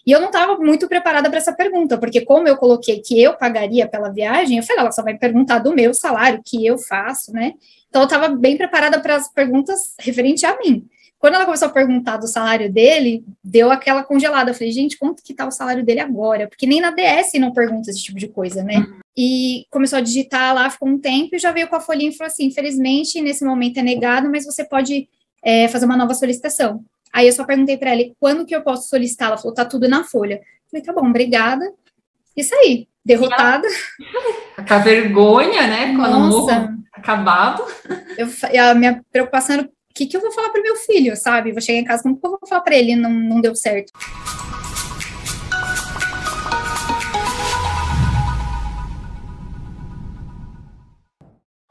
E eu não estava muito preparada para essa pergunta, porque como eu coloquei que eu pagaria pela viagem, eu falei, ela só vai perguntar do meu salário, que eu faço, né? Então, eu estava bem preparada para as perguntas referente a mim. Quando ela começou a perguntar do salário dele, deu aquela congelada. Eu falei, gente, quanto que tá o salário dele agora? Porque nem na DS não pergunta esse tipo de coisa, né? E começou a digitar lá, ficou um tempo, e já veio com a folhinha e falou assim, infelizmente, nesse momento é negado, mas você pode fazer uma nova solicitação. Aí eu só perguntei para ela, quando que eu posso solicitar? Ela falou, tá tudo na folha. Eu falei, tá bom, obrigada. Isso aí, derrotada. Com a vergonha, né? Com o ano novo acabado. A minha preocupação era, o que eu vou falar pro meu filho, sabe? Vou chegar em casa, como que eu vou falar para ele? Não deu certo.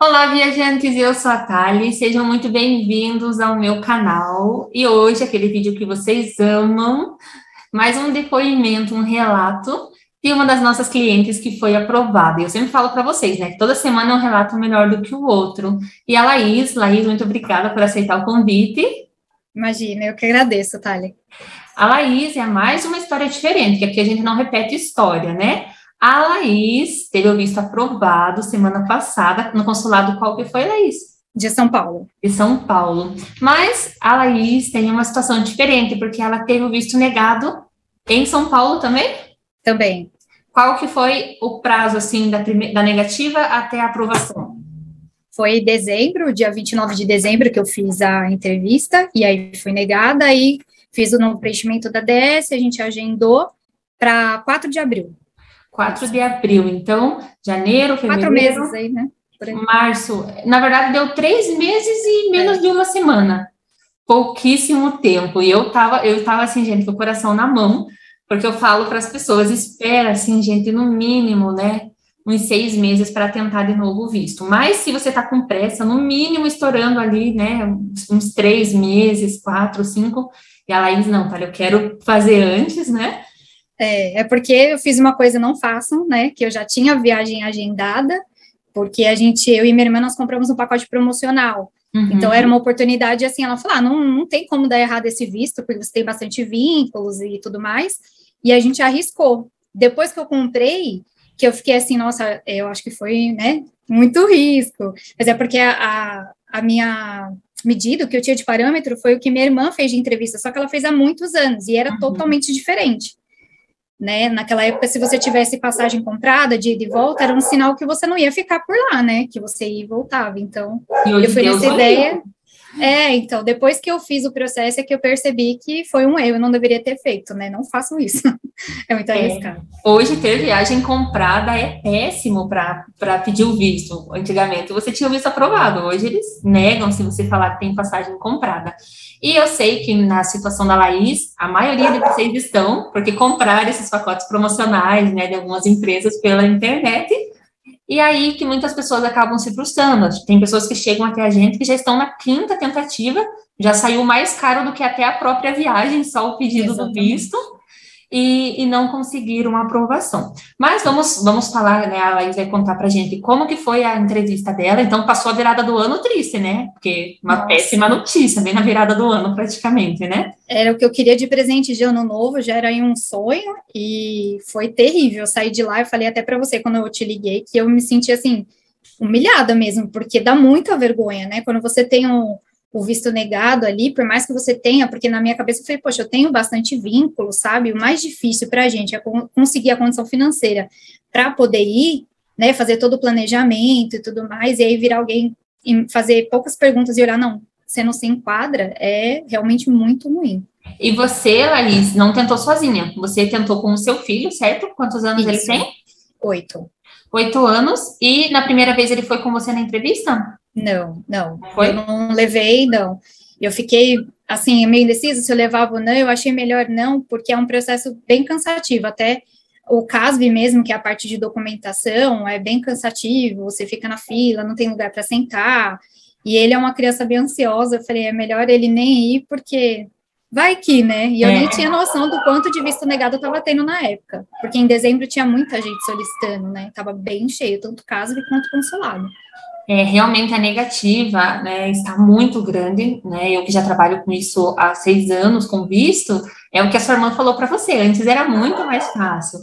Olá, viajantes, eu sou a Thali, sejam muito bem-vindos ao meu canal. E hoje, aquele vídeo que vocês amam, mais um depoimento, um relato de uma das nossas clientes que foi aprovada. Eu sempre falo para vocês, né, que toda semana é um relato melhor do que o outro. E a Laís, muito obrigada por aceitar o convite. Imagina, eu que agradeço, Thali. A Laís é mais uma história diferente, que aqui a gente não repete história, né? A Laís teve o visto aprovado semana passada no consulado. Qual que foi, Laís? De São Paulo. De São Paulo. Mas a Laís tem uma situação diferente, porque ela teve o visto negado em São Paulo também? Também. Qual que foi o prazo, assim, da negativa até a aprovação? Foi em dezembro, dia 29 de dezembro, que eu fiz a entrevista, e aí fui negada, aí fiz o novo preenchimento da DS, a gente agendou para 4 de abril. 4 de abril, então, janeiro, fevereiro... 4 meses aí, né? Março, na verdade, deu 3 meses e menos de uma semana. Pouquíssimo tempo. E eu tava assim, gente, com o coração na mão, porque eu falo para as pessoas, espera, assim, gente, no mínimo, né, uns 6 meses para tentar de novo o visto. Mas se você tá com pressa, no mínimo estourando ali, né, uns 3 meses, 4, 5, e a Laís, não, tá, eu quero fazer antes, né? É porque eu fiz uma coisa, não façam, né, que eu já tinha a viagem agendada, porque eu e minha irmã, nós compramos um pacote promocional. Então, era uma oportunidade, assim, ela falou, não tem como dar errado esse visto, porque você tem bastante vínculos e tudo mais, e a gente arriscou. Depois que eu comprei, que eu fiquei assim, nossa, eu acho que foi, né, muito risco, mas é porque a minha medida, o que eu tinha de parâmetro, foi o que minha irmã fez de entrevista, só que ela fez há muitos anos, e era totalmente diferente. Né, naquela época, se você tivesse passagem comprada de ida e volta, era um sinal que você não ia ficar por lá, né, que você ia e voltava, então, eu fui nessa ideia, então, depois que eu fiz o processo, é que eu percebi que foi um erro, eu não deveria ter feito, né, não façam isso, é muito arriscado. Hoje, ter viagem comprada é péssimo para pedir o visto. Antigamente, você tinha o visto aprovado, hoje eles negam se você falar que tem passagem comprada. E eu sei que na situação da Laís, a maioria de vocês estão, porque compraram esses pacotes promocionais, né, de algumas empresas pela internet, e aí que muitas pessoas acabam se frustrando. Tem pessoas que chegam até a gente que já estão na 5ª tentativa, já saiu mais caro do que até a própria viagem, só o pedido do visto, e não conseguiram uma aprovação. Mas vamos falar, né, a Laís vai contar pra gente como que foi a entrevista dela. Então, passou a virada do ano triste, né? Porque uma péssima notícia, bem na virada do ano, praticamente, né? Era o que eu queria de presente de ano novo, já era aí um sonho, e foi terrível. Eu saí de lá, eu falei até para você, quando eu te liguei, que eu me senti, assim, humilhada mesmo, porque dá muita vergonha, né? Quando você tem o visto negado ali, por mais que você tenha, porque na minha cabeça eu falei, poxa, eu tenho bastante vínculo, sabe? O mais difícil para a gente é conseguir a condição financeira para poder ir, né? Fazer todo o planejamento e tudo mais, e aí virar alguém e fazer poucas perguntas e olhar, não, você não se enquadra, é realmente muito ruim. E você, Laís, não tentou sozinha, você tentou com o seu filho, certo? Quantos anos ele tem? 8. 8 anos, e na primeira vez ele foi com você na entrevista? Não. Foi? Eu não levei, não. Eu fiquei, assim, meio indecisa se eu levava ou não, eu achei melhor não, porque é um processo bem cansativo, até o CASB mesmo, que é a parte de documentação, é bem cansativo, você fica na fila, não tem lugar para sentar, e ele é uma criança bem ansiosa, eu falei, é melhor ele nem ir, porque vai que, né, e eu nem tinha noção do quanto de visto negado eu estava tendo na época, porque em dezembro tinha muita gente solicitando, né, estava bem cheio, tanto CASB quanto consulado. Realmente a negativa, né, está muito grande, né, eu que já trabalho com isso há 6 anos, com visto, é o que a sua irmã falou para você, antes era muito mais fácil.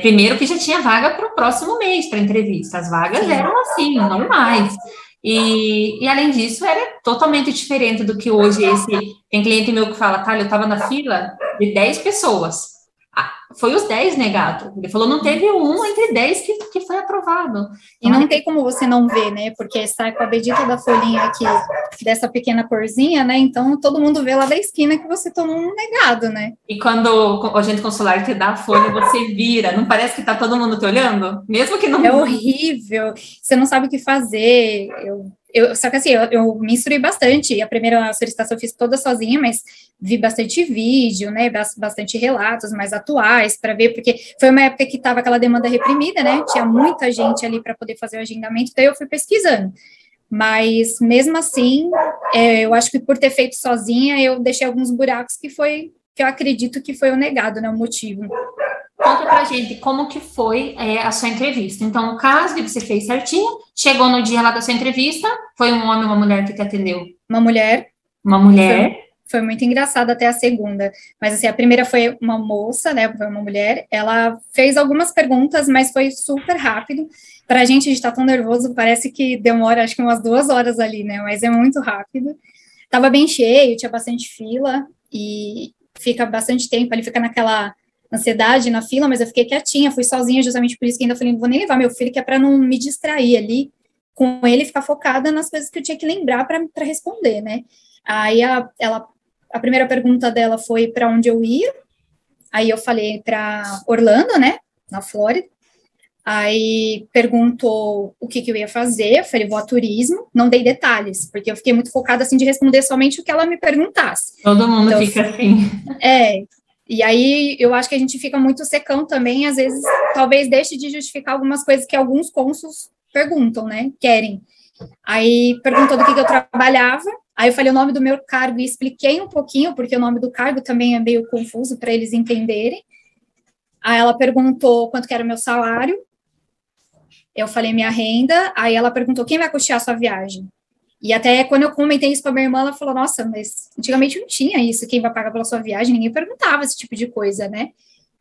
Primeiro que já tinha vaga para o próximo mês para entrevista, as vagas eram assim, normais. E além disso, era totalmente diferente do que hoje tem cliente meu que fala, tá, eu estava na fila de 10 pessoas. Foi os 10 negados. Ele falou, não teve um entre 10 que foi aprovado. E não tem como você não ver, né? Porque sai com a bendita da folhinha aqui, dessa pequena corzinha, né? Então, todo mundo vê lá da esquina que você tomou um negado, né? E quando o agente consular te dá a folha, você vira. Não parece que tá todo mundo te olhando? Mesmo que não... É horrível. Você não sabe o que fazer. Só que assim, eu me instruí bastante. A primeira solicitação eu fiz toda sozinha, mas vi bastante vídeo, né? Bastante relatos mais atuais para ver, porque foi uma época que estava aquela demanda reprimida, né? Tinha muita gente ali para poder fazer o agendamento, então eu fui pesquisando. Mas mesmo assim, eu acho que por ter feito sozinha, eu deixei alguns buracos que eu acredito que foi o negado, né? O motivo. Conta pra gente como que foi a sua entrevista. Então, o caso que você fez certinho, chegou no dia lá da sua entrevista, foi um homem ou uma mulher que te atendeu? Uma mulher. Uma mulher. Foi muito engraçado até a segunda. Mas, assim, a primeira foi uma moça, né? Foi uma mulher. Ela fez algumas perguntas, mas foi super rápido. Pra gente, a gente tá tão nervoso, parece que demora, acho que umas 2 horas ali, né? Mas é muito rápido. Tava bem cheio, tinha bastante fila, e fica bastante tempo, ele fica naquela ansiedade na fila, mas eu fiquei quietinha, fui sozinha, justamente por isso que ainda falei, não vou nem levar meu filho, que é para não me distrair ali com ele, ficar focada nas coisas que eu tinha que lembrar para responder, né? Aí a primeira pergunta dela foi para onde eu ia, aí eu falei para Orlando, né, na Flórida. Aí perguntou o que eu ia fazer, eu falei, vou a turismo, não dei detalhes, porque eu fiquei muito focada, assim, de responder somente o que ela me perguntasse. Todo mundo então, fica assim. E aí eu acho que a gente fica muito secão também, às vezes, talvez deixe de justificar algumas coisas que alguns cônsuls perguntam, né, querem. Aí perguntou do que eu trabalhava, aí eu falei o nome do meu cargo e expliquei um pouquinho, porque o nome do cargo também é meio confuso para eles entenderem. Aí ela perguntou quanto que era o meu salário, eu falei minha renda, aí ela perguntou quem vai custear a sua viagem. E até quando eu comentei isso para minha irmã, ela falou, nossa, mas antigamente não tinha isso, quem vai pagar pela sua viagem, ninguém perguntava esse tipo de coisa, né?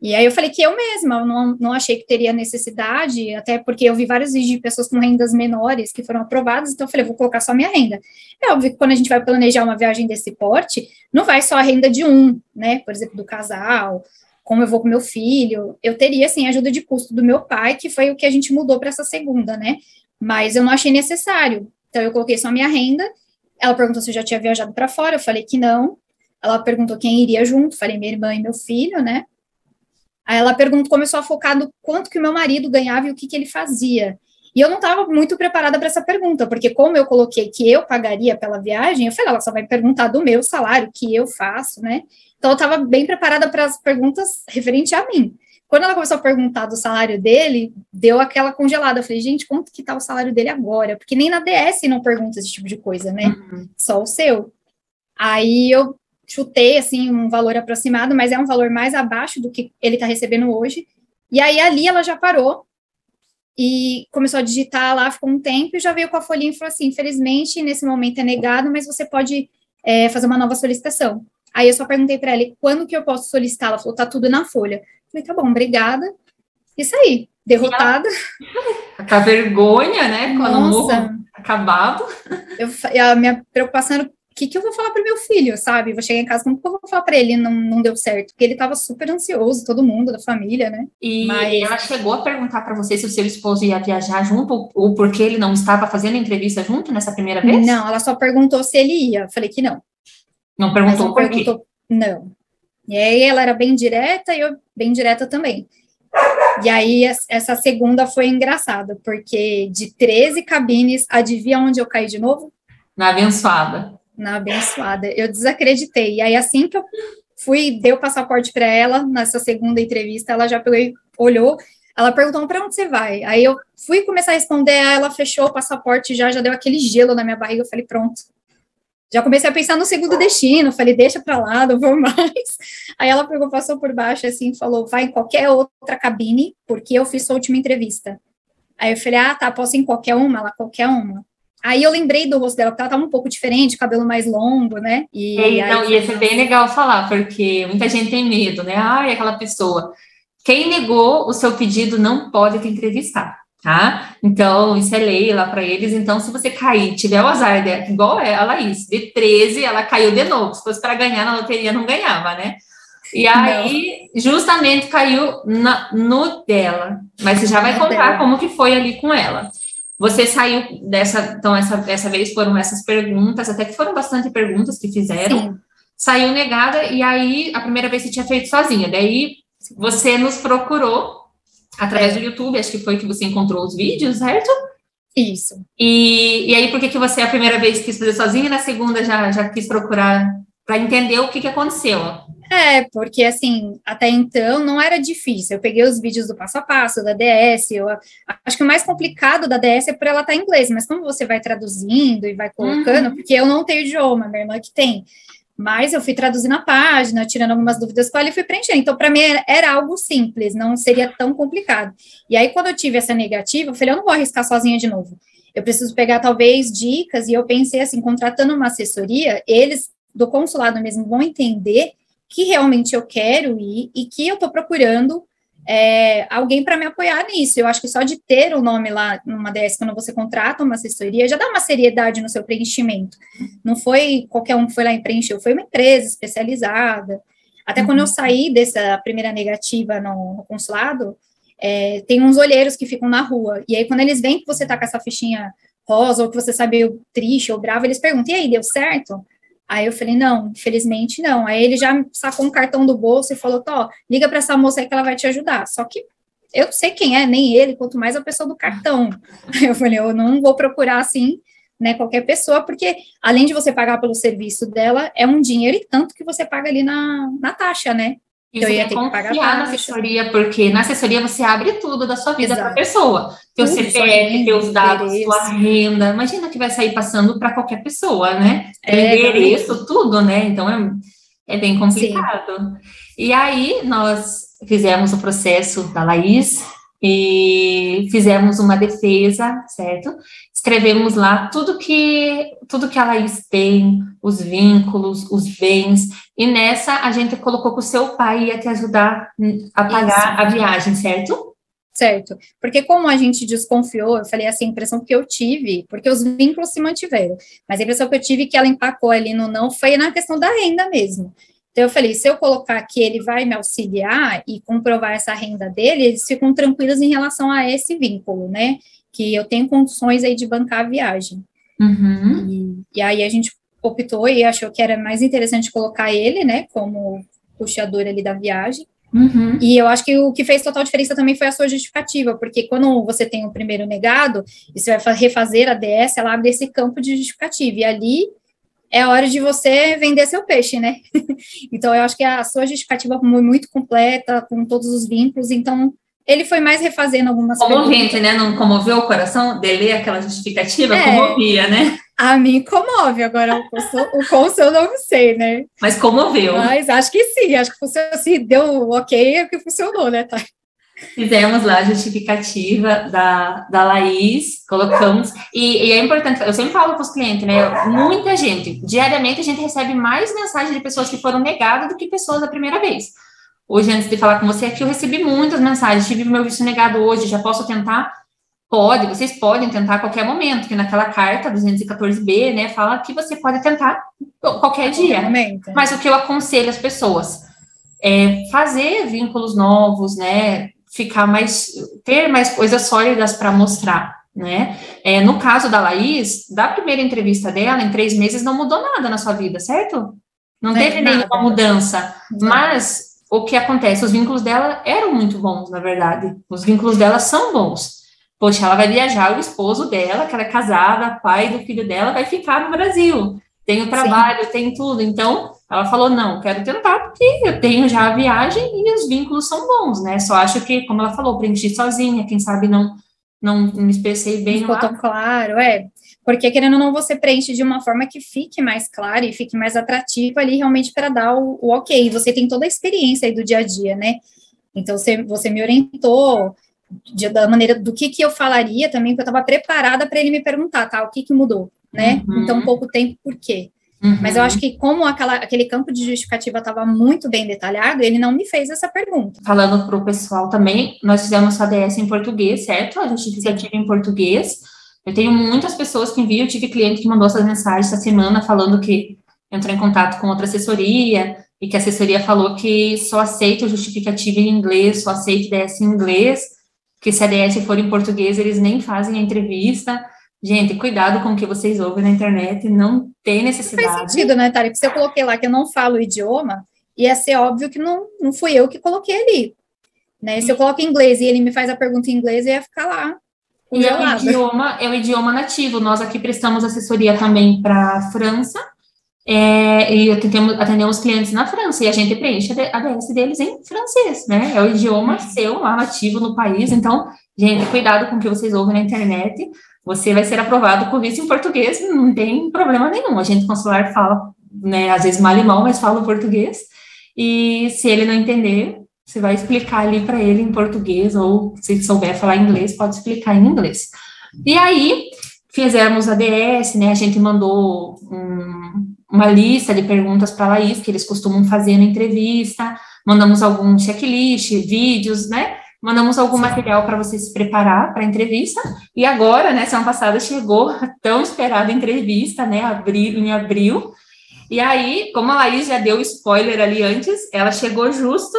E aí eu falei que eu mesma, não achei que teria necessidade, até porque eu vi vários vídeos de pessoas com rendas menores que foram aprovadas, então eu falei, vou colocar só minha renda. É óbvio que quando a gente vai planejar uma viagem desse porte, não vai só a renda de um, né? Por exemplo, do casal, como eu vou com meu filho, eu teria, assim, ajuda de custo do meu pai, que foi o que a gente mudou para essa segunda, né? Mas eu não achei necessário. Então, eu coloquei só a minha renda. Ela perguntou se eu já tinha viajado para fora, eu falei que não. Ela perguntou quem iria junto, falei minha irmã e meu filho, né? Aí ela começou a focar no quanto que o meu marido ganhava e o que ele fazia. E eu não estava muito preparada para essa pergunta, porque como eu coloquei que eu pagaria pela viagem, eu falei, ela só vai perguntar do meu salário, que eu faço, né? Então, eu estava bem preparada para as perguntas referente a mim. Quando ela começou a perguntar do salário dele, deu aquela congelada. Eu falei, gente, quanto que tá o salário dele agora? Porque nem na DS não pergunta esse tipo de coisa, né? Só o seu. Aí eu chutei, assim, um valor aproximado, mas é um valor mais abaixo do que ele tá recebendo hoje. E aí, ali, ela já parou e começou a digitar lá, ficou um tempo, e já veio com a folhinha e falou assim, infelizmente, nesse momento é negado, mas você pode fazer uma nova solicitação. Aí eu só perguntei para ela, quando que eu posso solicitar? Ela falou, tá tudo na folha. Falei, tá bom, obrigada. Isso aí, derrotada. Com a vergonha, né? Com o novo acabado. A minha preocupação era o que eu vou falar pro meu filho, sabe? Vou chegar em casa, como que eu vou falar para ele? Não deu certo, porque ele tava super ansioso, todo mundo da família, né? E ela chegou a perguntar para você se o seu esposo ia viajar junto, ou porque ele não estava fazendo entrevista junto nessa primeira vez? Não, ela só perguntou se ele ia. Falei que não. Não perguntou por quê? Não. E aí ela era bem direta e eu bem direta também. E aí essa segunda foi engraçada, porque de 13 cabines, adivinha onde eu caí de novo? Na abençoada. Na abençoada. Eu desacreditei. E aí assim que eu dei o passaporte para ela, nessa segunda entrevista, ela já pegou e olhou, ela perguntou, para onde você vai? Aí eu fui começar a responder, aí ela fechou o passaporte, já deu aquele gelo na minha barriga, eu falei, pronto. Já comecei a pensar no segundo destino, falei, deixa pra lá, não vou mais. Aí ela pegou, passou por baixo, assim, falou, vai em qualquer outra cabine, porque eu fiz sua última entrevista. Aí eu falei, tá, posso ir em qualquer uma? Ela, qualquer uma. Aí eu lembrei do rosto dela, porque ela tava um pouco diferente, cabelo mais longo, né? Então, ia ser bem legal falar, porque muita gente tem medo, né? Ai, aquela pessoa. Quem negou o seu pedido não pode te entrevistar, tá? Então, isso é lei lá para eles. Então, se você cair, tiver o azar, igual a Laís, de 13, ela caiu de novo. Se fosse para ganhar na loteria, não ganhava, né? E aí, justamente caiu no dela. Mas você já vai contar como que foi ali com ela. Você saiu dessa, então essa vez foram essas perguntas, até que foram bastante perguntas que fizeram. Sim. Saiu negada, e aí a primeira vez você tinha feito sozinha. Daí você nos procurou através do YouTube, acho que foi que você encontrou os vídeos, certo? Isso. E aí, por que você a primeira vez quis fazer sozinha e na segunda já quis procurar para entender o que aconteceu? Porque, assim, até então não era difícil. Eu peguei os vídeos do passo a passo, da DS. Eu acho que o mais complicado da DS é por ela estar em inglês, mas como você vai traduzindo e vai colocando, porque eu não tenho idioma, minha irmã que tem. Mas eu fui traduzindo a página, tirando algumas dúvidas com ela e fui preenchendo. Então, para mim, era algo simples, não seria tão complicado. E aí, quando eu tive essa negativa, eu falei, eu não vou arriscar sozinha de novo. Eu preciso pegar, talvez, dicas. E eu pensei, assim, contratando uma assessoria, eles, do consulado mesmo, vão entender que realmente eu quero ir e que eu estou procurando alguém para me apoiar nisso. Eu acho que só de ter o nome lá numa DS, quando você contrata uma assessoria, já dá uma seriedade no seu preenchimento. Não foi qualquer um que foi lá e preencheu, foi uma empresa especializada. Até quando eu saí dessa primeira negativa no consulado, tem uns olheiros que ficam na rua, e aí quando eles veem que você está com essa fichinha rosa, ou que você sabe triste ou bravo, eles perguntam, e aí, deu certo? Aí eu falei, não, infelizmente não. Aí ele já sacou um cartão do bolso e falou, liga para essa moça aí que ela vai te ajudar. Só que eu não sei quem é, nem ele, quanto mais a pessoa do cartão. Aí eu falei, eu não vou procurar assim, né, qualquer pessoa, porque além de você pagar pelo serviço dela, é um dinheiro e tanto que você paga ali na taxa, né? Então, eu ia ter que pagar na assessoria, porque na assessoria você abre tudo da sua vida para a pessoa. Teu CPF, teus dados, sua renda. Imagina que vai sair passando para qualquer pessoa, né? Endereço, tudo, né? Então, é bem complicado. Sim. E aí, nós fizemos o processo da Laís e fizemos uma defesa, certo? Escrevemos lá tudo que a Laís tem, os vínculos, os bens, e nessa a gente colocou que o seu pai ia te ajudar a pagar a viagem, certo? Certo, porque como a gente desconfiou, eu falei assim, a impressão que eu tive, porque os vínculos se mantiveram, mas a impressão que eu tive que ela empacou ali no não foi na questão da renda mesmo. Então, eu falei, se eu colocar que ele vai me auxiliar e comprovar essa renda dele, eles ficam tranquilos em relação a esse vínculo, né? Que eu tenho condições aí de bancar a viagem. E aí a gente optou e achou que era mais interessante colocar ele, né, como puxador ali da viagem. E eu acho que o que fez total diferença também foi a sua justificativa, porque quando você tem o primeiro negado, e você vai refazer a DS, ela abre esse campo de justificativa, e ali é a hora de você vender seu peixe, né? Então, eu acho que a sua justificativa foi muito completa, com todos os vínculos, então ele foi mais refazendo algumas comovente, perguntas. Comovente, né? Não comoveu o coração de ler aquela justificativa? Comovia, né? A mim comove, agora o cônsul eu não sei, né? Mas comoveu. Mas acho que sim, acho que funcionou, se deu ok, é que funcionou, né, Thay? Fizemos lá a justificativa da Laís, colocamos, e é importante, eu sempre falo para os clientes, né, muita gente, diariamente a gente recebe mais mensagens de pessoas que foram negadas do que pessoas da primeira vez. Hoje, antes de falar com você aqui, eu recebi muitas mensagens, tive meu visto negado hoje, já posso tentar? Pode, vocês podem tentar a qualquer momento, que naquela carta 214B, né, fala que você pode tentar qualquer dia, mas o que eu aconselho as pessoas é fazer vínculos novos, né, ter mais coisas sólidas para mostrar, né? No caso da Laís, da primeira entrevista dela, em 3 meses, não mudou nada na sua vida, certo? Não teve nenhuma mudança, mas o que acontece? Os vínculos dela eram muito bons, na verdade. Os vínculos dela são bons. Poxa, ela vai viajar, o esposo dela, que ela é casada, pai do filho dela, vai ficar no Brasil. Tem o trabalho, tem tudo, então... Ela falou, não, quero tentar, porque eu tenho já a viagem e os vínculos são bons, né? Só acho que, como ela falou, preenchi sozinha, quem sabe não me expressei bem. Ficou tão claro, porque querendo ou não, você preenche de uma forma que fique mais clara e fique mais atrativa ali, realmente, para dar o ok. Você tem toda a experiência aí do dia a dia, né? Então, você me orientou, da maneira do que eu falaria também, que eu estava preparada para ele me perguntar, tá, o que mudou, né? Em tão pouco tempo, por quê? Mas eu acho que como aquele campo de justificativa estava muito bem detalhado, ele não me fez essa pergunta. Falando para o pessoal também, nós fizemos ADS em português, certo? A justificativa em português. Eu tenho muitas pessoas que enviam, eu tive cliente que mandou essas mensagens essa semana falando que entrou em contato com outra assessoria e que a assessoria falou que só aceita justificativa em inglês, só aceita DS em inglês, que se a DS for em português, eles nem fazem a entrevista. Gente, cuidado com o que vocês ouvem na internet, não tem necessidade. Não faz sentido, né, Tari? Porque se eu coloquei lá que eu não falo o idioma, ia ser óbvio que não fui eu que coloquei ali, né? Se eu coloco em inglês e ele me faz a pergunta em inglês, eu ia ficar lá. E é o idioma nativo. Nós aqui prestamos assessoria também para a França, e atendemos clientes na França, e a gente preenche a ADS deles em francês, né? É o idioma seu, lá nativo no país. Então, gente, cuidado com o que vocês ouvem na internet. Você vai ser aprovado com visto em português, não tem problema nenhum. A gente consular fala, né, às vezes mal e mal, mas fala o português. E se ele não entender, você vai explicar ali para ele em português, ou se souber falar inglês, pode explicar em inglês. E aí, fizemos a DS, né, a gente mandou uma lista de perguntas para a Laís, que eles costumam fazer na entrevista, mandamos algum checklist, vídeos, né, mandamos algum material para você se preparar para a entrevista, e agora, né, semana passada chegou a tão esperada entrevista, né, em abril, e aí, como a Laís já deu spoiler ali antes, ela chegou justo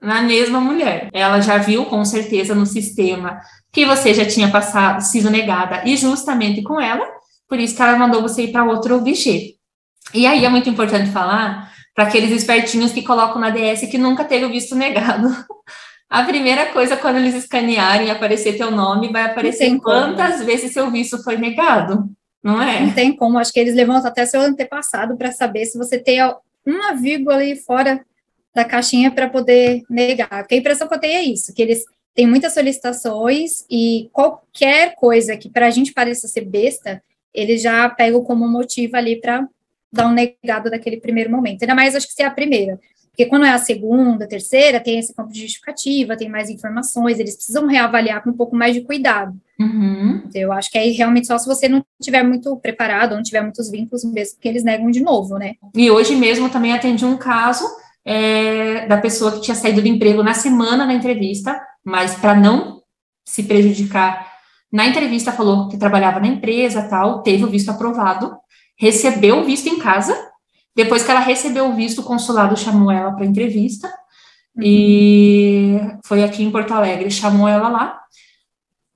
na mesma mulher. Ela já viu, com certeza, no sistema que você já tinha sido negada, e justamente com ela, por isso que ela mandou você ir para outro guichê. E aí é muito importante falar para aqueles espertinhos que colocam na DS que nunca teve o visto negado. A primeira coisa, quando eles escanearem e aparecer teu nome, vai aparecer quantas vezes seu visto foi negado, não é? Não tem como, acho que eles levantam até seu antepassado para saber se você tem uma vírgula ali fora da caixinha para poder negar. Porque a impressão que eu tenho é isso, que eles têm muitas solicitações e qualquer coisa que para a gente pareça ser besta, eles já pegam como motivo ali para dar um negado daquele primeiro momento. Ainda mais, acho que se é a primeira. Porque quando é a segunda, terceira, tem esse campo de justificativa, tem mais informações, eles precisam reavaliar com um pouco mais de cuidado. Uhum. Então, eu acho que aí realmente só se você não estiver muito preparado, ou não tiver muitos vínculos mesmo, que eles negam de novo, né? E hoje mesmo também atendi um caso da pessoa que tinha saído do emprego na semana da entrevista, mas para não se prejudicar, na entrevista falou que trabalhava na empresa, tal, teve o visto aprovado, recebeu o visto em casa. Depois que ela recebeu o visto, o consulado chamou ela para entrevista, e foi aqui em Porto Alegre, chamou ela lá,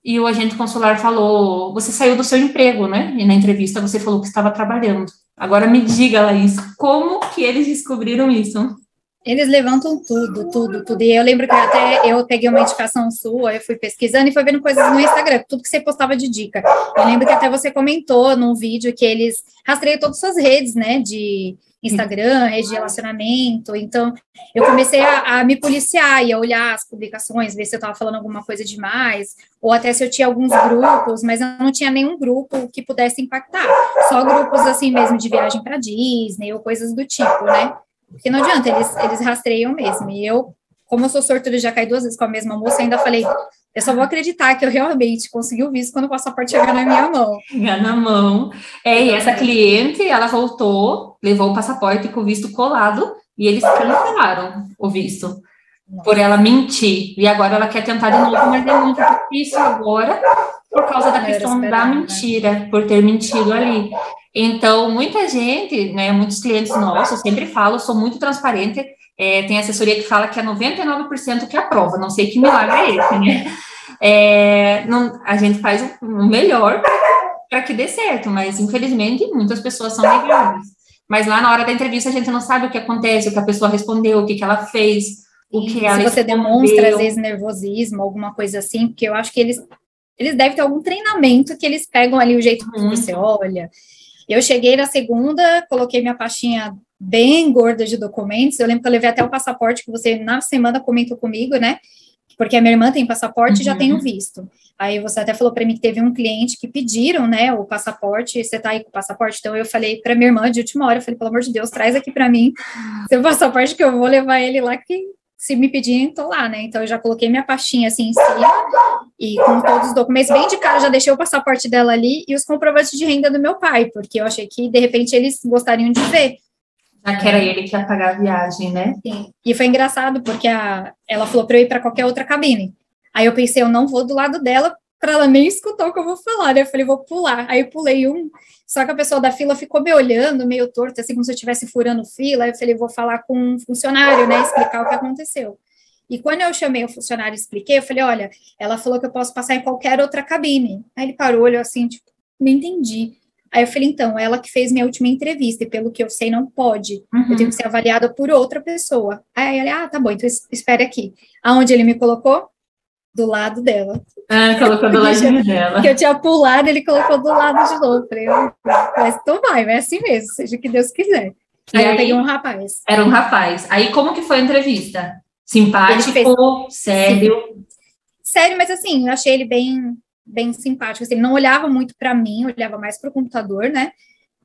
e o agente consular falou, você saiu do seu emprego, né? E na entrevista você falou que estava trabalhando. Agora me diga, Laís, como que eles descobriram isso? Eles levantam tudo. E eu lembro que até eu peguei uma indicação sua, eu fui pesquisando e fui vendo coisas no Instagram, tudo que você postava de dica. Eu lembro que até você comentou num vídeo que eles rastreiam todas as suas redes, né, de Instagram, rede de relacionamento. Então, eu comecei a me policiar e a olhar as publicações, ver se eu estava falando alguma coisa demais, ou até se eu tinha alguns grupos, mas eu não tinha nenhum grupo que pudesse impactar. Só grupos, assim mesmo, de viagem para Disney ou coisas do tipo, né? Porque não adianta, eles rastreiam mesmo. E eu, como eu sou sortuda e já caí 2 vezes com a mesma moça, ainda falei, eu só vou acreditar que eu realmente consegui o visto quando o passaporte chegar na minha mão. Chegar na mão. E essa cliente, ela voltou, levou o passaporte com o visto colado, e eles cancelaram o visto, por ela mentir. E agora ela quer tentar de novo, mas é muito difícil agora, por causa da questão da mentira, por ter mentido ali. Então, muita gente, né, muitos clientes nossos, eu sempre falo, sou muito transparente, tem assessoria que fala que é 99% que aprova, não sei que milagre é esse, né? A gente faz o melhor para que dê certo, mas infelizmente muitas pessoas são negadas. Mas lá na hora da entrevista a gente não sabe o que acontece, o que a pessoa respondeu, o que ela fez, o que ela Se você respondeu. demonstra, às vezes, nervosismo, alguma coisa assim, porque eu acho que eles devem ter algum treinamento que eles pegam ali o jeito que você olha. Eu cheguei na segunda, coloquei minha pastinha bem gorda de documentos, eu lembro que eu levei até o passaporte que você na semana comentou comigo, né? Porque a minha irmã tem passaporte e já tem o visto. Aí você até falou para mim que teve um cliente que pediram, né, o passaporte, você tá aí com o passaporte? Então eu falei para minha irmã de última hora, eu falei, pelo amor de Deus, traz aqui para mim seu passaporte que eu vou levar ele lá, que se me pedirem, tô lá, né? Então, eu já coloquei minha pastinha assim em cima, e com todos os documentos, bem de cara, já deixei o passaporte dela ali e os comprovantes de renda do meu pai, porque eu achei que, de repente, eles gostariam de ver. Já que era ele que ia pagar a viagem, né? Sim. E foi engraçado, porque ela falou para eu ir para qualquer outra cabine. Aí eu pensei, eu não vou do lado dela, para ela nem escutar o que eu vou falar, né? Eu falei, vou pular. Aí eu pulei só que a pessoa da fila ficou me olhando, meio torto, assim, como se eu estivesse furando fila. Aí eu falei, vou falar com um funcionário, né? Explicar o que aconteceu. E quando eu chamei o funcionário e expliquei, eu falei, olha, ela falou que eu posso passar em qualquer outra cabine. Aí ele parou, olhou assim, tipo, não entendi. Aí eu falei, então, ela que fez minha última entrevista, e pelo que eu sei, não pode. Eu tenho que ser avaliada por outra pessoa. Aí ele, tá bom, então espere aqui. Aonde ele me colocou? Do lado dela. Colocou do ladinho dela. Que eu tinha pulado, ele colocou do lado de novo. Eu falei, mas então vai assim mesmo, seja o que Deus quiser. Aí eu peguei um rapaz. Era um rapaz. Aí como que foi a entrevista? Simpático, sério? Sério, mas assim, eu achei ele bem simpático. Assim, ele não olhava muito para mim, olhava mais para o computador, né?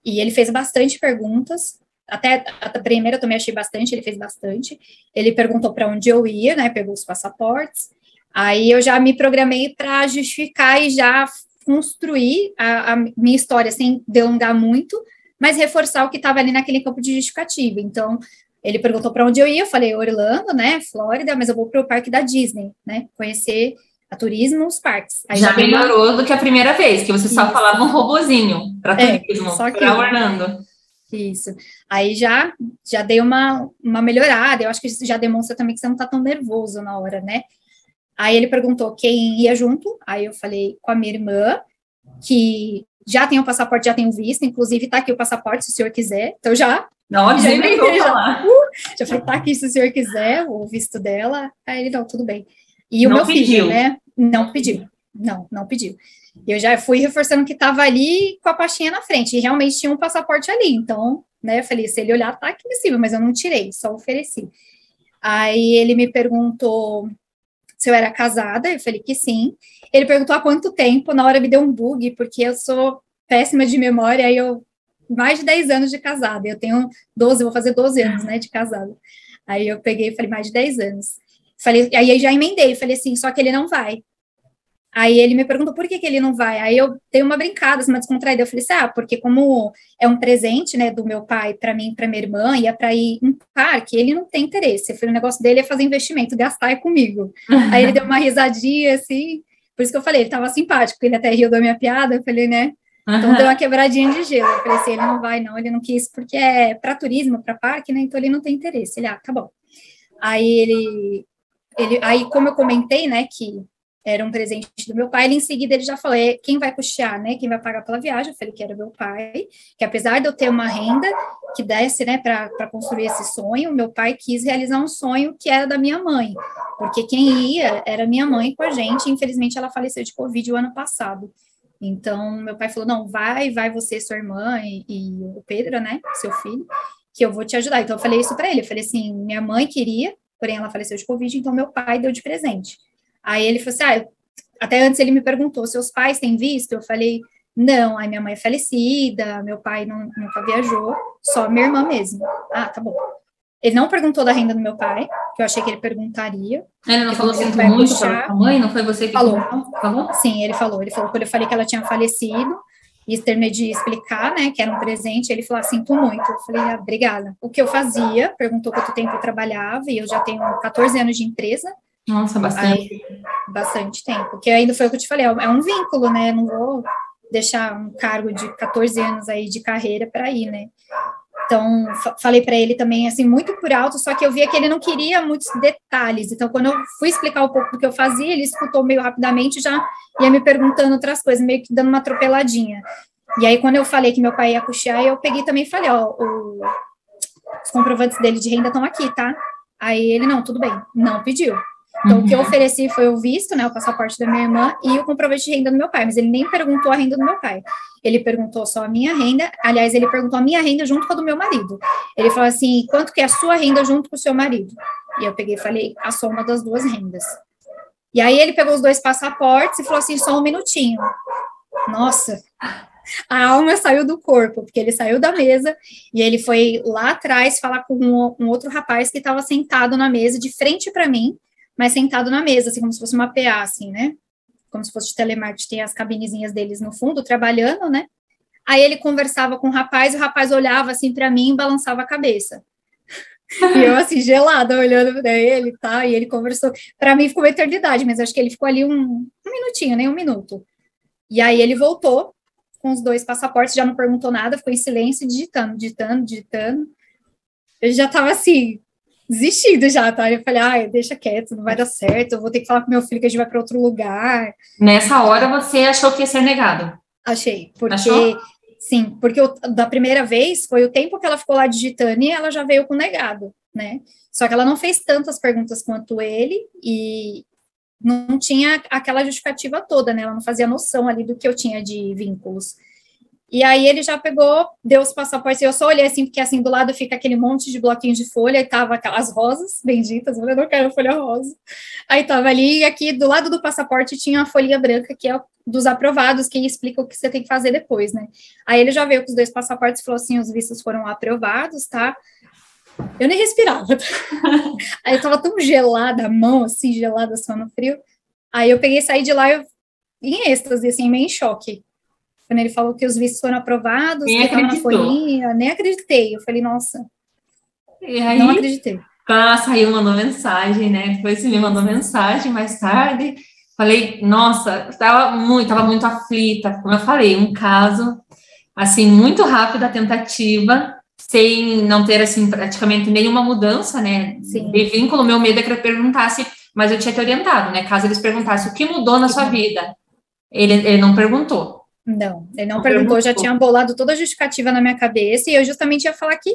E ele fez bastante perguntas. Até a primeira eu também achei bastante, ele fez bastante. Ele perguntou para onde eu ia, né? Pegou os passaportes. Aí eu já me programei para justificar e já construir a minha história sem delongar muito, mas reforçar o que estava ali naquele campo de justificativa. Então, ele perguntou para onde eu ia, eu falei Orlando, né, Flórida, mas eu vou para o parque da Disney, né, conhecer a turismo, os parques. Aí já melhorou do que a primeira vez, que você só falava um robozinho para turismo, para Orlando. Isso. Aí já dei uma melhorada, eu acho que isso já demonstra também que você não está tão nervoso na hora, né? Aí ele perguntou quem ia junto, aí eu falei com a minha irmã, que já tem o passaporte, já tem o visto, inclusive tá aqui o passaporte, se o senhor quiser, então já emendei, já falei, tá aqui se o senhor quiser, o visto dela, aí ele, não, tudo bem. E o não meu pediu. filho, né, não pediu. Eu já fui reforçando que tava ali com a pastinha na frente, e realmente tinha um passaporte ali, então, né, eu falei, se ele olhar, tá aqui em cima, mas eu não tirei, só ofereci. Aí ele me perguntou se eu era casada, eu falei que sim. Ele perguntou há quanto tempo, na hora me deu um bug, porque eu sou péssima de memória, aí mais de 10 anos de casada, eu tenho 12, vou fazer 12 anos, né, de casada. Aí eu peguei e falei, mais de 10 anos. Aí já emendei, falei assim, só que ele não vai. Aí ele me perguntou por que ele não vai. Aí eu dei uma brincada, assim, uma descontraída. Eu falei assim, porque como é um presente, né, do meu pai para mim, para minha irmã, e é para ir em parque, ele não tem interesse. O negócio dele é fazer investimento, gastar é comigo. Aí ele deu uma risadinha, assim, por isso que eu falei, ele tava simpático, ele até riu da minha piada, eu falei, né, então deu uma quebradinha de gelo. Eu falei assim, ele não vai não, ele não quis, porque é para turismo, para parque, né, então ele não tem interesse. Ele, tá bom. Aí aí como eu comentei, né, que era um presente do meu pai, ele em seguida ele já falou, quem vai custear, né, quem vai pagar pela viagem? Eu falei que era meu pai, que apesar de eu ter uma renda que desse, né, para construir esse sonho, meu pai quis realizar um sonho que era da minha mãe, porque quem ia era minha mãe com a gente, e infelizmente ela faleceu de Covid o ano passado. Então, meu pai falou, não, vai você, sua irmã e o Pedro, né, seu filho, que eu vou te ajudar. Então, eu falei isso para ele, eu falei assim, minha mãe queria, porém ela faleceu de Covid, então meu pai deu de presente. Aí ele falou assim, até antes ele me perguntou, seus pais têm visto? Eu falei, não, aí minha mãe é falecida, meu pai nunca viajou, só minha irmã mesmo. Tá bom. Ele não perguntou da renda do meu pai, que eu achei que ele perguntaria. Ele não falou sinto muito para a mãe? Não foi você que falou? Falou? Sim, ele falou quando eu falei que ela tinha falecido, e terminei de explicar, né, que era um presente, ele falou, sinto muito. Eu falei, obrigada. O que eu fazia, perguntou quanto tempo eu trabalhava, e eu já tenho 14 anos de empresa. Nossa, bastante. Bastante tempo, porque ainda foi o que eu te falei, é um vínculo, né, não vou deixar um cargo de 14 anos aí de carreira para ir, né, então falei para ele também, assim, muito por alto, só que eu via que ele não queria muitos detalhes, então quando eu fui explicar um pouco do que eu fazia, ele escutou meio rapidamente, já ia me perguntando outras coisas, meio que dando uma atropeladinha, e aí quando eu falei que meu pai ia custear, eu peguei também e falei, os comprovantes dele de renda estão aqui, tá? Aí ele, não, tudo bem, não pediu. Então, o que eu ofereci foi o visto, né, o passaporte da minha irmã e o comprovante de renda do meu pai, mas ele nem perguntou a renda do meu pai. Ele perguntou só a minha renda, aliás, ele perguntou a minha renda junto com a do meu marido. Ele falou assim, quanto que é a sua renda junto com o seu marido? E eu peguei e falei, a soma das duas rendas. E aí ele pegou os dois passaportes e falou assim, só um minutinho. Nossa, A alma saiu do corpo, porque ele saiu da mesa e ele foi lá atrás falar com um outro rapaz que estava sentado na mesa, de frente para mim, mas sentado na mesa, assim, como se fosse uma PA, assim, né? Como se fosse de telemarketing, tem as cabinezinhas deles no fundo, trabalhando, né? Aí ele conversava com o rapaz olhava assim para mim e balançava a cabeça. E eu, assim, gelada, olhando para ele, tá? E ele conversou. Para mim ficou uma eternidade, mas acho que ele ficou ali um minutinho, nem um minuto. E aí ele voltou com os 2 passaportes, já não perguntou nada, ficou em silêncio, digitando. Eu já tava assim, desistindo já, tá? Eu falei, ai, deixa quieto, não vai dar certo, eu vou ter que falar com meu filho que a gente vai para outro lugar. Nessa hora você achou que ia ser negado? Achei, porque... Achou? Sim, porque da primeira vez foi o tempo que ela ficou lá digitando e ela já veio com negado, né? Só que ela não fez tantas perguntas quanto ele e não tinha aquela justificativa toda, né? Ela não fazia noção ali do que eu tinha de vínculos. E aí ele já pegou, deu os passaportes, e eu só olhei assim, porque assim, do lado fica aquele monte de bloquinhos de folha, e tava aquelas rosas benditas, eu não quero folha rosa. Aí tava ali, e aqui do lado do passaporte tinha uma folhinha branca, que é dos aprovados, que explica o que você tem que fazer depois, né? Aí ele já veio com os 2 passaportes e falou assim, os vistos foram aprovados, tá? Eu nem respirava. Aí eu tava tão gelada, a mão assim, gelada, só no frio. Aí eu peguei e saí de lá em êxtase, assim, meio em choque. Quando ele falou que os vistos foram aprovados, Nem que estava na acreditou. folhinha, nem acreditei. Eu falei, nossa, E aí, não acreditei. quando ela saiu, mandou mensagem, né? Depois você me mandou mensagem mais tarde. Falei, nossa, estava muito aflita. Como eu falei, um caso, assim, muito rápido a tentativa, sem não ter, assim, praticamente nenhuma mudança, né? Sim. De vínculo, meu medo é que ele perguntasse, mas eu tinha te orientado, né? Caso eles perguntassem o que mudou na sua vida. Ele não perguntou. Não, ele não perguntou, já tinha bolado toda a justificativa na minha cabeça, e eu justamente ia falar que,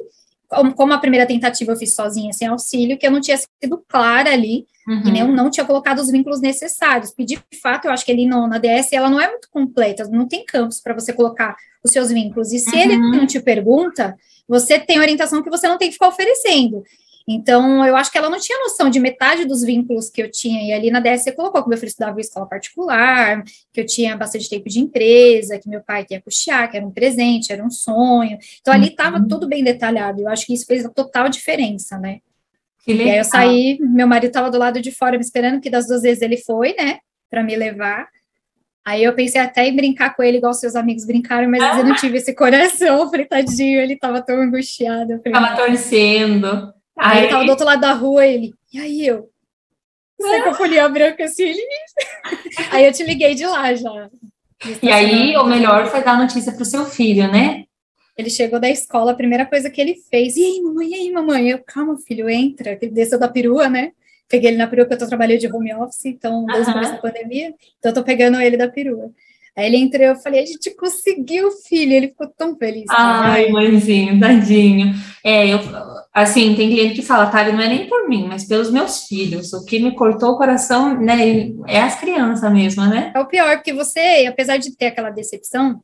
como a primeira tentativa eu fiz sozinha, sem auxílio, que eu não tinha sido clara ali, e nem eu não tinha colocado os vínculos necessários. Pedir, de fato, eu acho que ali na DS, ela não é muito completa, não tem campos para você colocar os seus vínculos, e se ele não te pergunta, você tem orientação que você não tem que ficar oferecendo. Então, eu acho que ela não tinha noção de metade dos vínculos que eu tinha, e ali na DS você colocou que meu filho estudava em escola particular, que eu tinha bastante tempo de empresa, que meu pai ia custear, que era um presente, era um sonho. Então, ali estava tudo bem detalhado, eu acho que isso fez a total diferença, né? Que legal. E aí eu saí, meu marido estava do lado de fora me esperando, que das 2 vezes ele foi, né, para me levar. Aí eu pensei até em brincar com ele, igual seus amigos brincaram, mas eu não tive esse coração, eu falei, tadinho, ele estava tão angustiado. Eu falei, tava torcendo. Aí ele tava do outro lado da rua, e aí eu, sai com a folhinha branca assim, ele... Aí eu te liguei de lá já. E aí, o melhor foi dar a notícia pro seu filho, né? Ele chegou da escola, a primeira coisa que ele fez, e aí, mamãe? Eu, calma, filho, entra. Ele desceu da perua, né? Peguei ele na perua, porque eu tô trabalhando de home office, então, desde o começo da pandemia, então eu tô pegando ele da perua. Aí ele entrou, eu falei, a gente conseguiu, filho. Ele ficou tão feliz. Ai, mãezinho, tadinho. Assim, tem cliente que fala, tá, não é nem por mim, mas pelos meus filhos. O que me cortou o coração, né, é as crianças mesmo, né? É o pior, porque você, apesar de ter aquela decepção,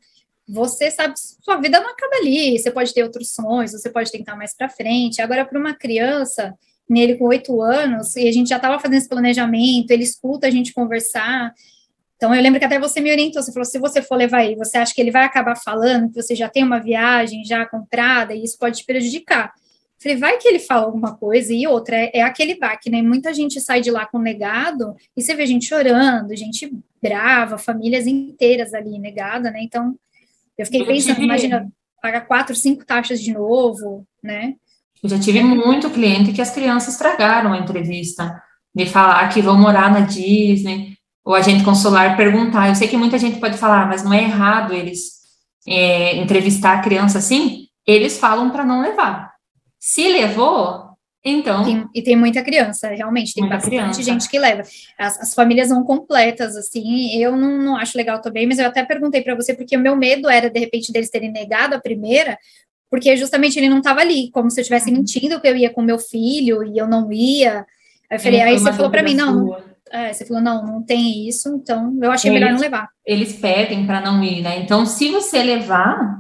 você sabe, sua vida não acaba ali. Você pode ter outros sonhos, você pode tentar mais para frente. Agora, para uma criança, nele com 8 anos, e a gente já estava fazendo esse planejamento, ele escuta a gente conversar. Então, eu lembro que até você me orientou, você falou, se você for levar ele, você acha que ele vai acabar falando que você já tem uma viagem já comprada e isso pode te prejudicar? Eu falei, vai que ele fala alguma coisa, e outra, é aquele baque, né? Muita gente sai de lá com negado, e você vê gente chorando, gente brava, famílias inteiras ali negada, né? Então, eu fiquei pensando, imagina, pagar 4, 5 taxas de novo, né? Eu já tive muito cliente que as crianças estragaram a entrevista, de falar que vão morar na Disney, o agente consular perguntar. Eu sei que muita gente pode falar, mas não é errado eles entrevistar a criança assim. Eles falam para não levar. Se levou, então... Tem muita criança, realmente, tem bastante gente que leva. As famílias vão completas, assim, eu não acho legal também, mas eu até perguntei para você, porque o meu medo era, de repente, deles terem negado a primeira, porque justamente ele não estava ali, como se eu estivesse mentindo que eu ia com meu filho, e eu não ia. Aí eu falei, aí você falou para mim, você falou, não tem isso, então eu achei melhor não levar. Eles pedem para não ir, né? Então, se você levar,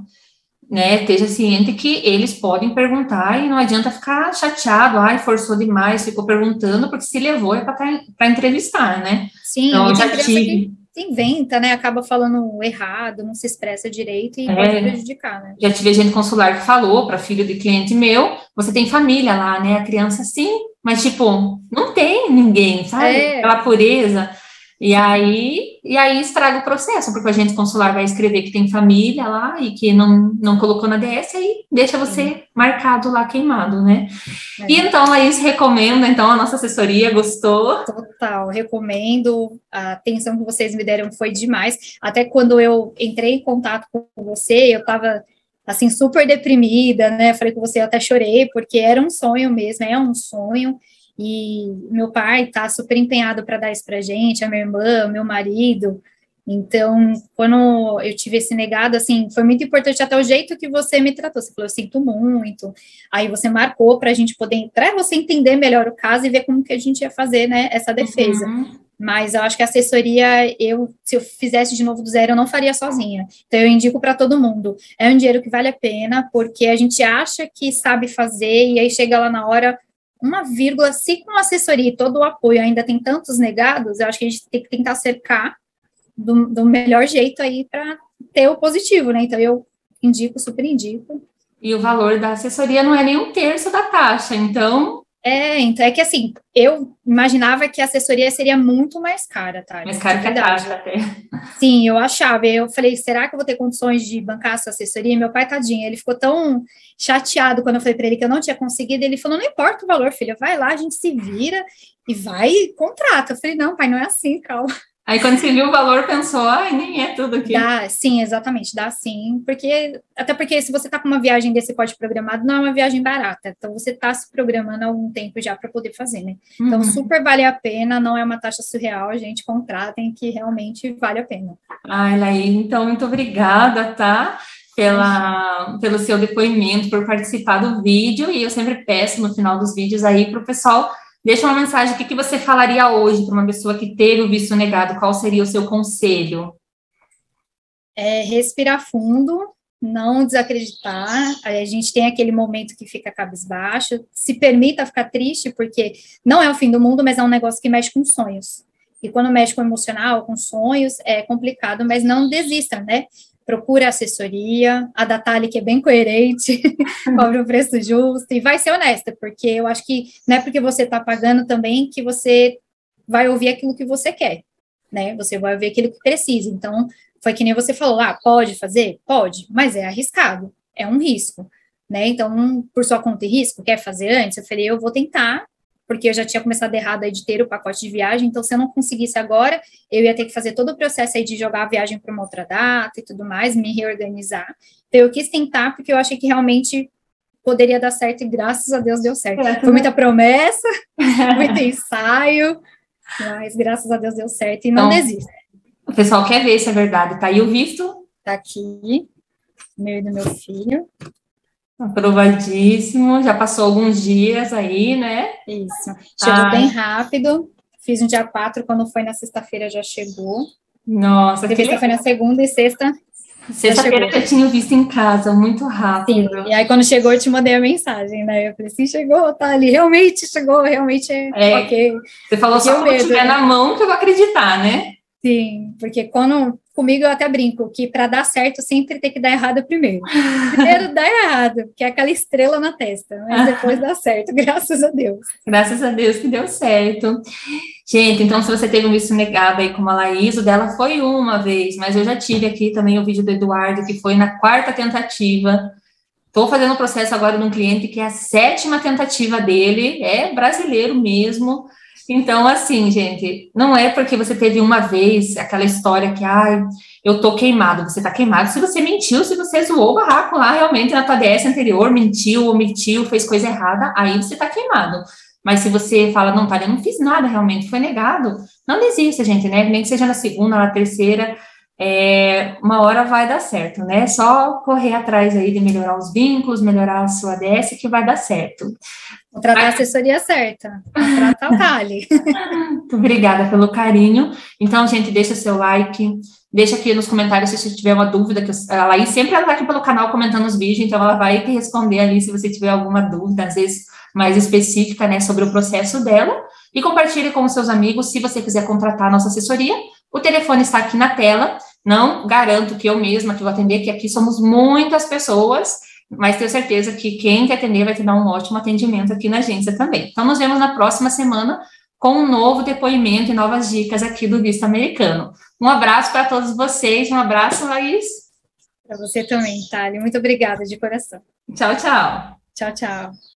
né, esteja ciente que eles podem perguntar e não adianta ficar chateado, forçou demais, ficou perguntando, porque se levou é para entrevistar, né? Sim, então, e tem criança que inventa, né? Acaba falando errado, não se expressa direito e pode prejudicar, né? Já tive agente consular que falou para filho de cliente meu, você tem família lá, né? A criança sim, mas tipo, não tem ninguém, sabe? Aquela pureza. E aí estraga o processo, porque o agente consular vai escrever que tem família lá e que não colocou na DS, aí deixa você marcado lá, queimado, né? E então, Laís recomenda, então, a nossa assessoria, gostou? Total, recomendo, a atenção que vocês me deram foi demais, até quando eu entrei em contato com você, eu estava, assim, super deprimida, né, falei com você, eu até chorei, porque era um sonho mesmo, é um sonho, e meu pai tá super empenhado para dar isso pra gente, a minha irmã, meu marido. Então, quando eu tive esse negado, assim, foi muito importante até o jeito que você me tratou. Você falou, eu sinto muito. Aí você marcou para a gente poder entrar, você entender melhor o caso e ver como que a gente ia fazer, né, essa defesa. Mas eu acho que a assessoria, se eu fizesse de novo do zero, eu não faria sozinha. Então, eu indico para todo mundo. É um dinheiro que vale a pena, porque a gente acha que sabe fazer, e aí chega lá na hora, uma vírgula, se com a assessoria e todo o apoio ainda tem tantos negados, eu acho que a gente tem que tentar cercar do melhor jeito aí para ter o positivo, né? Então, eu indico, super indico. E o valor da assessoria não é nem um terço da taxa, então... Então é que assim, eu imaginava que a assessoria seria muito mais cara, tá? Mais cara que a taxa até. Sim, eu achava. Eu falei, será que eu vou ter condições de bancar essa assessoria? E meu pai, tadinho, ele ficou tão chateado quando eu falei para ele que eu não tinha conseguido. Ele falou, não importa o valor, filha, vai lá, a gente se vira e vai e contrata. Eu falei, não, pai, não é assim, calma. Aí, quando você viu o valor, pensou, nem é tudo aqui. Dá, sim, exatamente, dá sim, até porque se você tá com uma viagem desse porte programado, não é uma viagem barata, então você tá se programando há algum tempo já para poder fazer, né? Então, super vale a pena, não é uma taxa surreal, gente, contratem que realmente vale a pena. Laís, então, muito obrigada, tá? Pelo seu depoimento, por participar do vídeo, e eu sempre peço no final dos vídeos aí para o pessoal. Deixa uma mensagem, o que você falaria hoje para uma pessoa que teve o visto negado? Qual seria o seu conselho? Respirar fundo, não desacreditar. A gente tem aquele momento que fica cabisbaixo. Se permita ficar triste, porque não é o fim do mundo, mas é um negócio que mexe com sonhos. E quando mexe com o emocional, com sonhos, é complicado, mas não desista, né? Procura assessoria, a da Thali, que é bem coerente, cobra o preço justo, e vai ser honesta, porque eu acho que não é porque você está pagando também que você vai ouvir aquilo que você quer, né? Você vai ouvir aquilo que precisa. Então, foi que nem você falou, pode fazer? Pode, mas é arriscado, é um risco, né? Então, por sua conta e risco, quer fazer antes? Eu falei, eu vou tentar, porque eu já tinha começado errado aí de ter o pacote de viagem, então se eu não conseguisse agora, eu ia ter que fazer todo o processo aí de jogar a viagem para uma outra data e tudo mais, me reorganizar. Então eu quis tentar, porque eu achei que realmente poderia dar certo, e graças a Deus deu certo. Foi muita promessa, muito ensaio, mas graças a Deus deu certo, e não desista. O pessoal quer ver se é verdade, tá aí o visto? Tá aqui, meu e do meu filho. Aprovadíssimo, já passou alguns dias aí, né? Isso, chegou bem rápido, fiz no dia 4, quando foi na sexta-feira já chegou. Nossa, que legal. Foi na segunda e sexta-feira eu tinha visto em casa, muito rápido. Sim, e aí quando chegou eu te mandei a mensagem, né? Eu falei assim, chegou, tá ali, realmente chegou, realmente ok. Você falou só quando tiver na mão que eu vou acreditar, né? Sim, porque comigo eu até brinco, que para dar certo sempre tem que dar errado primeiro. Primeiro dá errado, que é aquela estrela na testa, mas depois dá certo, graças a Deus. Graças a Deus que deu certo. Gente, então se você teve um visto negado aí como a Laís, o dela foi uma vez, mas eu já tive aqui também o vídeo do Eduardo, que foi na 4ª tentativa. Estou fazendo o processo agora de um cliente que é a 7ª tentativa dele, é brasileiro mesmo. Então, assim, gente, não é porque você teve uma vez aquela história que, eu tô queimado, você tá queimado se você mentiu, se você zoou o barraco lá realmente na tua DS anterior, mentiu, omitiu, fez coisa errada, aí você tá queimado. Mas se você fala, não, eu não fiz nada realmente, foi negado, não desista, gente, né? Nem que seja na segunda, na terceira, uma hora vai dar certo, né? Só correr atrás aí de melhorar os vínculos, melhorar a sua DS que vai dar certo. Contratar a assessoria certa, contratar o Thali. Muito obrigada pelo carinho. Então, gente, deixa seu like, deixa aqui nos comentários se você tiver uma dúvida, que a Laís sempre está aqui pelo canal comentando os vídeos, então ela vai te responder ali se você tiver alguma dúvida, às vezes mais específica, né, sobre o processo dela, e compartilhe com os seus amigos. Se você quiser contratar a nossa assessoria, O telefone está aqui na tela, não garanto que eu mesma que vou atender, que aqui somos muitas pessoas, mas tenho certeza que quem quer atender vai te dar um ótimo atendimento aqui na agência também. Então, nos vemos na próxima semana com um novo depoimento e novas dicas aqui do Visto Americano. Um abraço para todos vocês, um abraço, Laís. Para você também, Thali. Muito obrigada, de coração. Tchau, tchau. Tchau, tchau.